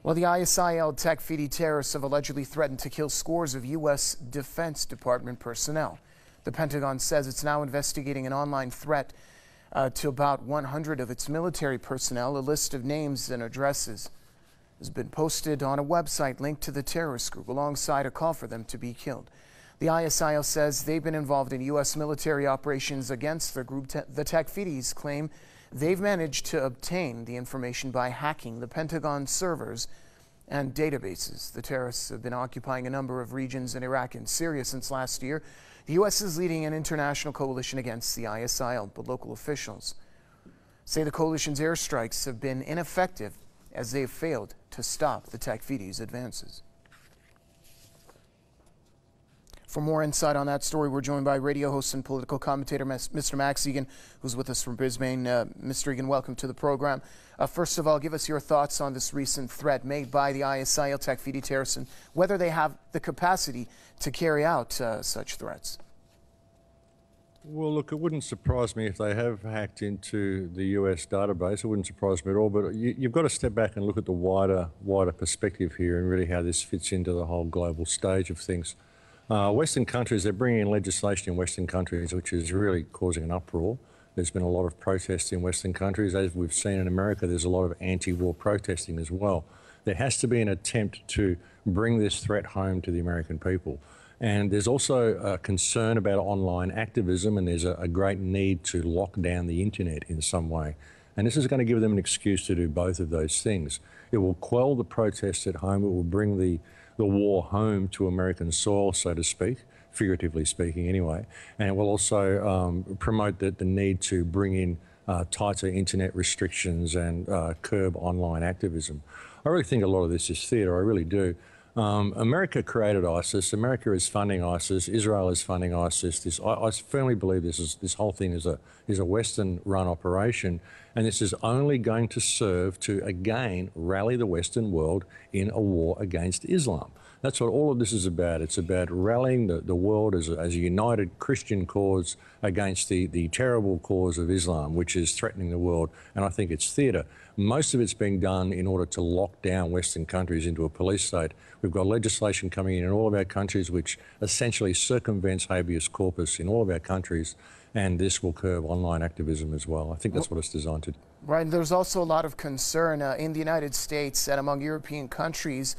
Well, the ISIL tech-feedy terrorists have allegedly threatened to kill scores of U.S. Defense Department personnel. The Pentagon says it's now investigating an online threat to about 100 of its military personnel. A list of names and addresses has been posted on a website linked to the terrorist group alongside a call for them to be killed. The ISIL says they've been involved in U.S. military operations against the group. The tech-feedies claim they've managed to obtain the information by hacking the Pentagon servers and databases. The terrorists have been occupying a number of regions in Iraq and Syria since last year. The U.S. is leading an international coalition against the ISIL, but local officials say the coalition's airstrikes have been ineffective as they've failed to stop the tech-feedies' advances. For more insight on that story, we're joined by radio host and political commentator Mr. Max Igan, who's with us from Brisbane. Mr. Igan, welcome to the program. First of all, give us your thoughts on this recent threat made by the ISIL tech-feedy terrorists and whether they have the capacity to carry out such threats. Well, look, it wouldn't surprise me if they have hacked into the US database. It wouldn't surprise me at all. But you've got to step back and look at the wider perspective here and really how this fits into the whole global stage of things. Western countries, they're bringing in legislation in Western countries which is really causing an uproar. There's been a lot of protests in Western countries. As we've seen in America, there's a lot of anti-war protesting as well. There has to be an attempt to bring this threat home to the American people. And there's also a concern about online activism, and there's a great need to lock down the internet in some way. And this is going to give them an excuse to do both of those things. It will quell the protests at home. It will bring the war home to American soil, so to speak, figuratively speaking anyway. And it will also promote the need to bring in tighter internet restrictions and curb online activism. I really think a lot of this is theatre, I really do. America created ISIS. America is funding ISIS. Israel is funding ISIS. I firmly believe this whole thing is a Western-run operation, and this is only going to serve to again rally the Western world in a war against Islam. That's what all of this is about. It's about rallying the world as a united Christian cause against the terrible cause of Islam, which is threatening the world. And I think it's theatre. Most of it's being done in order to lock down Western countries into a police state. We've got legislation coming in all of our countries which essentially circumvents habeas corpus in all of our countries, and this will curb online activism as well. I think that's what it's designed to do. Right, and there's also a lot of concern in the United States and among European countries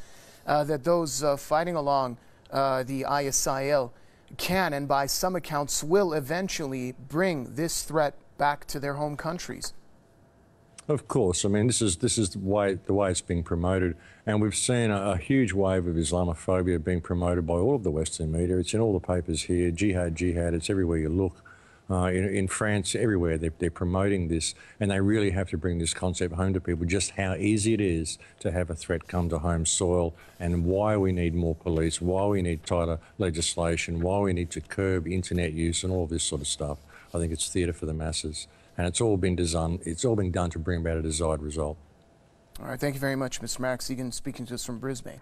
that those fighting along the ISIL can, and by some accounts will eventually bring this threat back to their home countries. Of course. I mean, this is the way it's being promoted, and we've seen a huge wave of Islamophobia being promoted by all of the Western media. It's in all the papers here. Jihad, it's everywhere you look. In France, everywhere they're promoting this, and they really have to bring this concept home to people, just how easy it is to have a threat come to home soil, and why we need more police, why we need tighter legislation, why we need to curb internet use and all this sort of stuff. I think it's theatre for the masses, and it's all been done to bring about a desired result. All right, thank you very much, Mr. Max Igan, speaking to us from Brisbane.